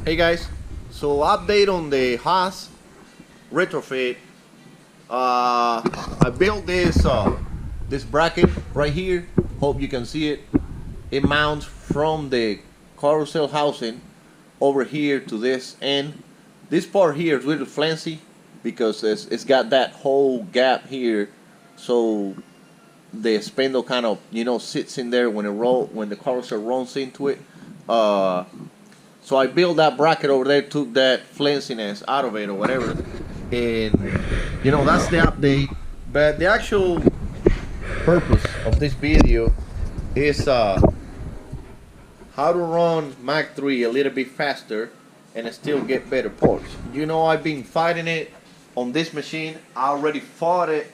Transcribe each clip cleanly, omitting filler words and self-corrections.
Hey guys, so update on the Haas Retrofit. I built this bracket right here. Hope you can see it. It mounts from the carousel housing over here to this end. This part here is really flimsy because it's got that whole gap here, so the spindle kind of sits in there when when the carousel runs into it. So I built that bracket over there, took that flimsiness out of it or whatever, and that's the update. But the actual purpose of this video is how to run Mach3 a little bit faster and still get better parts. I've been fighting it on this machine. I already fought it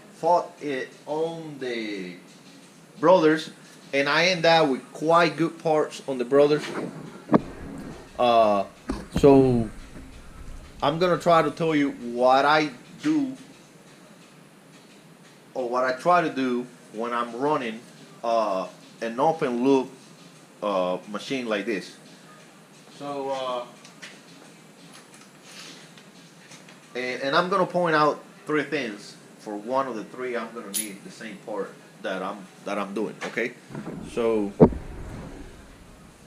on the Brothers, and I end up with quite good parts on the Brothers. So I'm gonna try to tell you what I do, or what I try to do when I'm running an open loop machine like this. So and I'm gonna point out three things. For one of the three, I'm gonna need the same part that I'm doing. Okay, so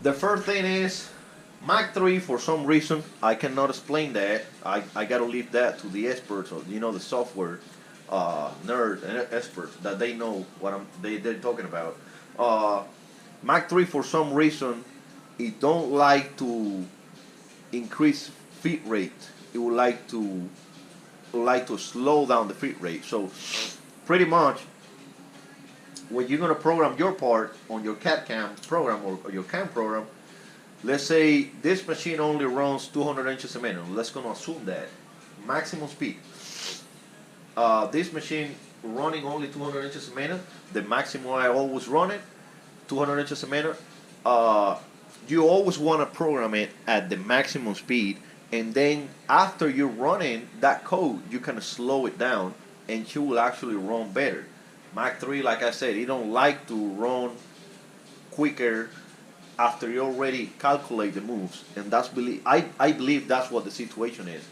the first thing is Mach3. For some reason, I cannot explain that. I gotta leave that to the experts, or the software nerds and experts, that they know what they're talking about. Mach3, for some reason, it don't like to increase feed rate. It would like to slow down the feed rate. So pretty much, when you're gonna program your part on your CAD/CAM program or your CAM program, let's say this machine only runs 200 inches a minute. Let's gonna assume that maximum speed. This machine running only 200 inches a minute. The maximum I always run it 200 inches a minute. You always want to program it at the maximum speed, and then after you're running that code, you can slow it down, and you will actually run better. Mach3, like I said, it don't like to run quicker after you already calculate the moves, and I believe that's what the situation is.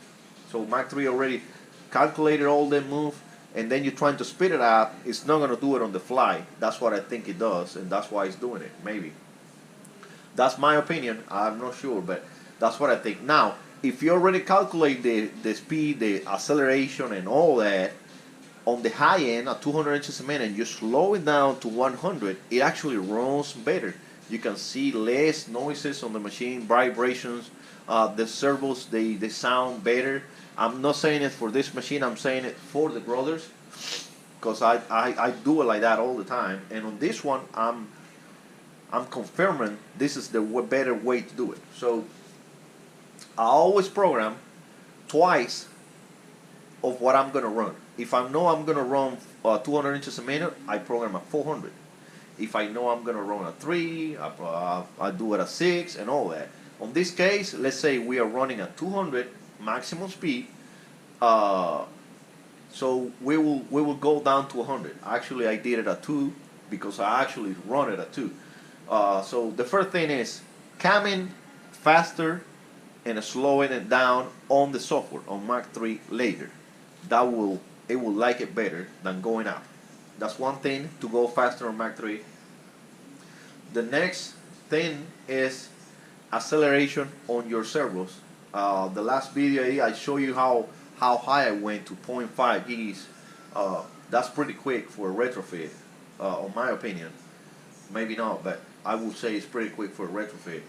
So Mach3 already calculated all the moves, and then you're trying to speed it up. It's not gonna do it on the fly. That's what I think it does, and that's why it's doing it. Maybe that's my opinion. I'm not sure, but that's what I think. Now, if you already calculate the speed, the acceleration, and all that on the high end at 200 inches a minute, and you slow it down to 100, it actually runs better. You can see less noises on the machine, vibrations. The servos, they sound better. I'm not saying it for this machine. I'm saying it for the Brothers, because I do it like that all the time. And on this one, I'm confirming this is the better way to do it. So I always program twice of what I'm gonna run. If I know I'm gonna run 200 inches a minute, I program at 400. If I know I'm gonna run at 3, I do it at 6, and all that. On this case, let's say we are running at 200 maximum speed. So we will go down to 100. Actually, I did it at 2 because I actually run it at 2. So the first thing is coming faster and slowing it down on the software on Mach3 later. It will like it better than going up. That's one thing, to go faster on Mach3. The next thing is acceleration on your servos. The last video I show you how high I went to 0.5 Gs. That's pretty quick for a retrofit, in my opinion. Maybe not, but I would say it's pretty quick for a retrofit.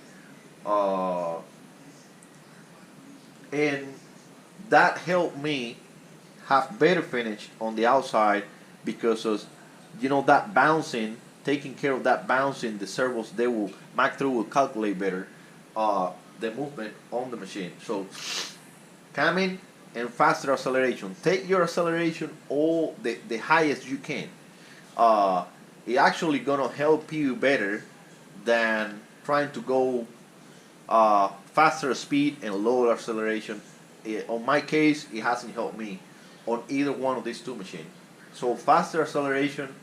And that helped me have better finish on the outside, because of that bouncing, taking care of that bouncing, the servos, Mach3 will calculate better the movement on the machine. So coming and faster acceleration. Take your acceleration all the highest you can. It actually gonna help you better than trying to go faster speed and lower acceleration. On my case, it hasn't helped me on either one of these two machines. So faster acceleration,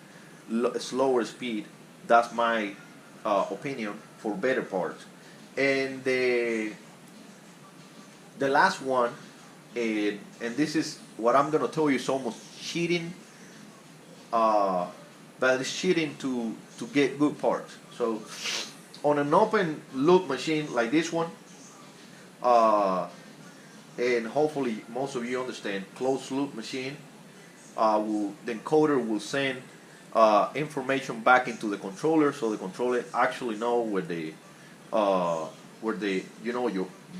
slower speed, that's my opinion for better parts. And the the last one, and this is what I'm gonna tell you, is almost cheating, but it's cheating to get good parts. So on an open loop machine like this one, and hopefully most of you understand, closed loop machine, the encoder will send information back into the controller, so the controller actually know where the you know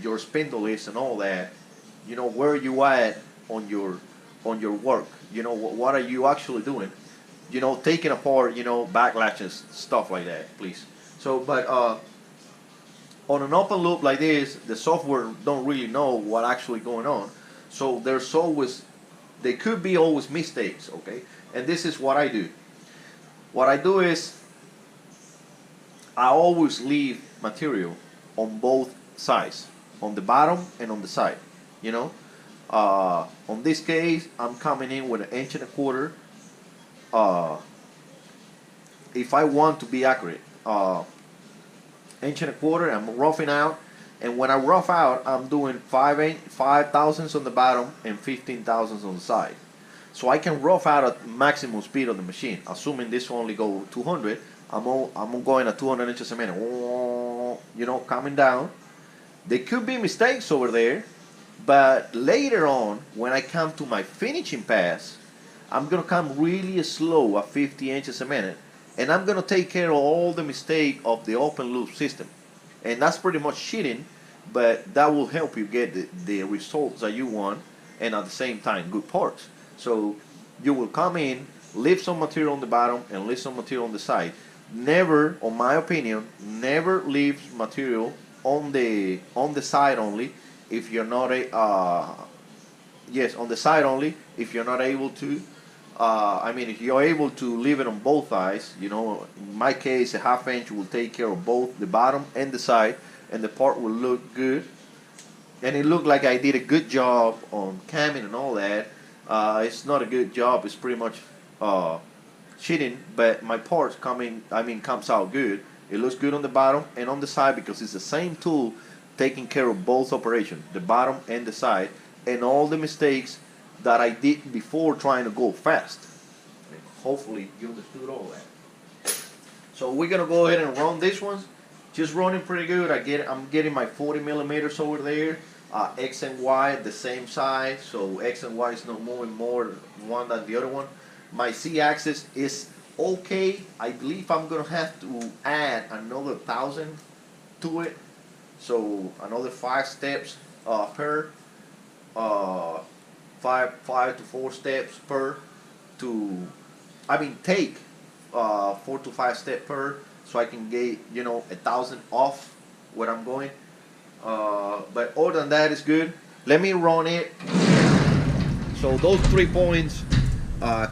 your spindle is and all that, you know where you at on your work, you know what are you actually doing, you know taking apart, you know backlatches, stuff like that, please. So but on an open loop like this, the software don't really know what actually going on, so there could be always mistakes, okay? And this is what I do. What I do is I always leave material on both sides, on the bottom and on the side, you know. On this case, I'm coming in with 1.25 inches. If I want to be accurate, 1.25 inches, I'm roughing out, and when I rough out, I'm doing 5 thousandths on the bottom and 15 thousandths on the side. So I can rough out at maximum speed of the machine. Assuming this will only go 200, I'm going at 200 inches a minute. You know, coming down. There could be mistakes over there, but later on, when I come to my finishing pass, I'm gonna come really slow at 50 inches a minute, and I'm gonna take care of all the mistake of the open loop system. And that's pretty much cheating, but that will help you get the results that you want, and at the same time good parts. So you will come in, leave some material on the bottom and leave some material on the side. Never, on my opinion, never leave material on the side only if you're not yes, on the side only if you're not able to. I mean, if you're able to leave it on both sides, you know, in my case, a 1/2 inch will take care of both the bottom and the side, and the part will look good. And it looked like I did a good job on camming and all that. It's not a good job. It's pretty much cheating, but my parts comes out good. It looks good on the bottom and on the side because it's the same tool taking care of both operations, the bottom and the side, and all the mistakes that I did before trying to go fast. Hopefully you understood all that. So we're gonna go ahead and run this one. Just running pretty good. I'm getting my 40 millimeters over there. X and Y the same size, so X and Y is not moving more one than the other one. My Z-axis is okay. I believe I'm gonna have to add another 1,000 to it, so another 5 steps per 5 to 4 steps per take 4 to 5 steps per, so I can get 1,000 off where I'm going. But other than that, it's good. Let me run it. So those 3 points,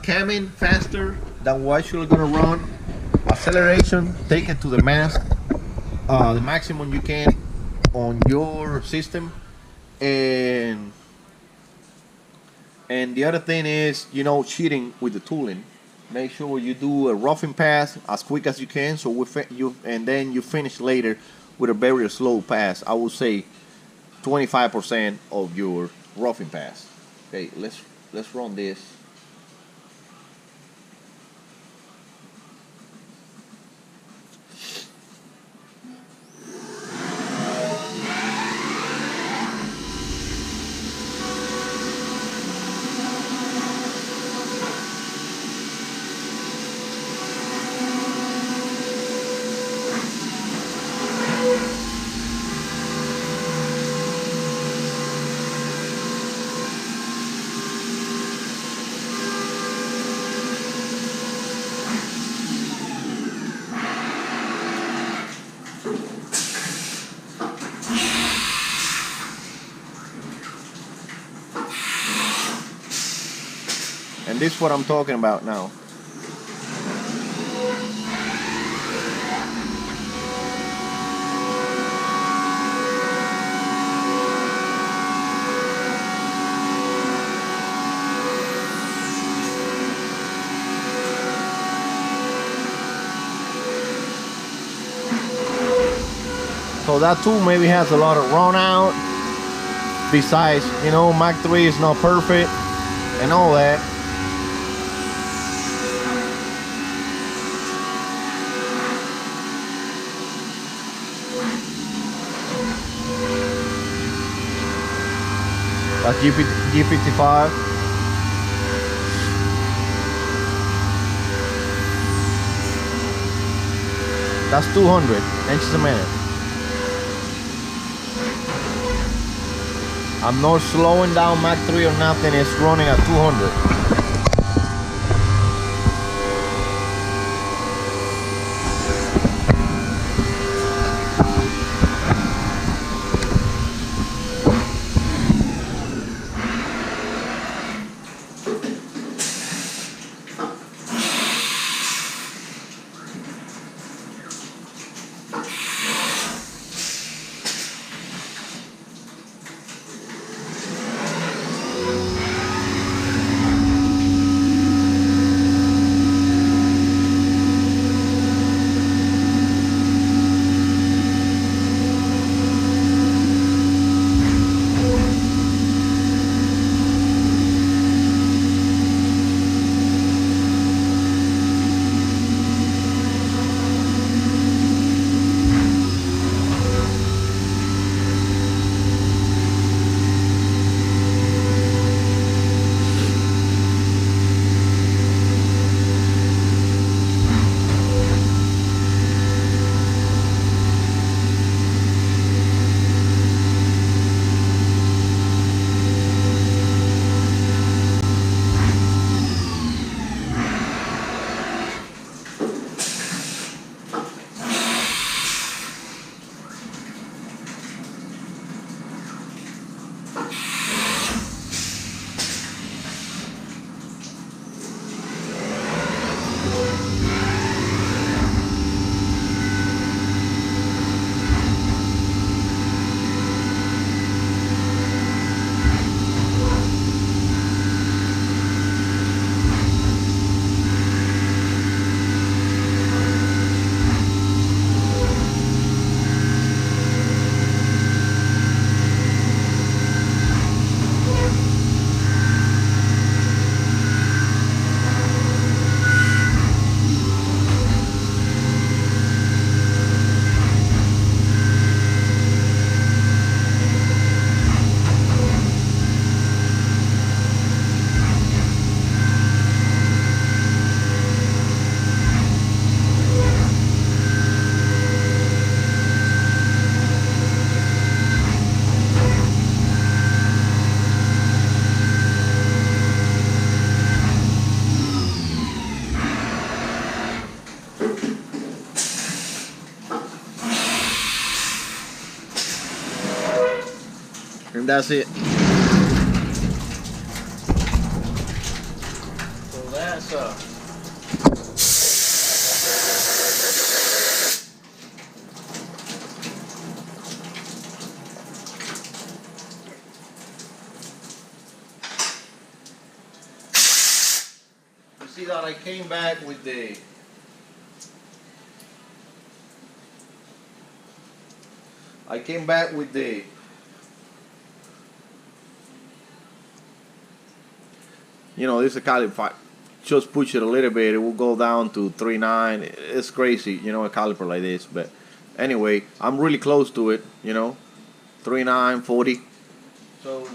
camming faster than what you're gonna run, acceleration, take it to the max, the maximum you can on your system, and the other thing is, cheating with the tooling. Make sure you do a roughing pass as quick as you can, so and then you finish later with a very slow pass. I would say 25% of your roughing pass. Okay, let's run this. And this is what I'm talking about now. So that tool maybe has a lot of run out. Besides, you know, Mach3 is not perfect and all that. That's G55. That's 200 inches a minute. I'm not slowing down Mach3 or nothing, it's running at 200. And that's it. So that's you see that I came back with the you know, this is a caliper. Just push it a little bit, it will go down to 3.9. It's crazy, you know, a caliper like this. But anyway, I'm really close to it, you know, 3.9, 40. So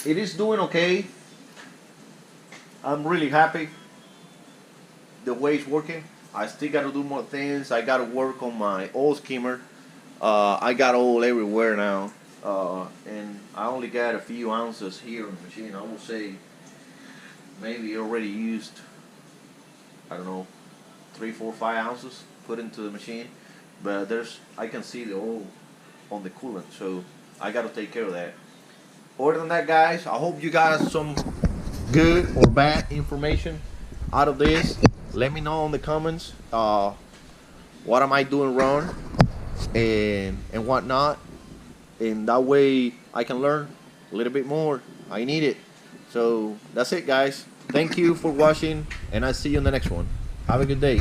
it is doing okay. I'm really happy the way it's working. I still got to do more things. I got to work on my oil skimmer. I got oil everywhere now, and I only got a few ounces here on the machine. I will say maybe already used, I don't know, 3, 4, 5 ounces put into the machine, but I can see the oil on the coolant, so I got to take care of that. Other than that, guys, I hope you got some good or bad information out of this. Let me know in the comments what am I doing wrong and whatnot, and that way I can learn a little bit more. I need it. So that's it, guys. Thank you for watching, and I'll see you in the next one. Have a good day.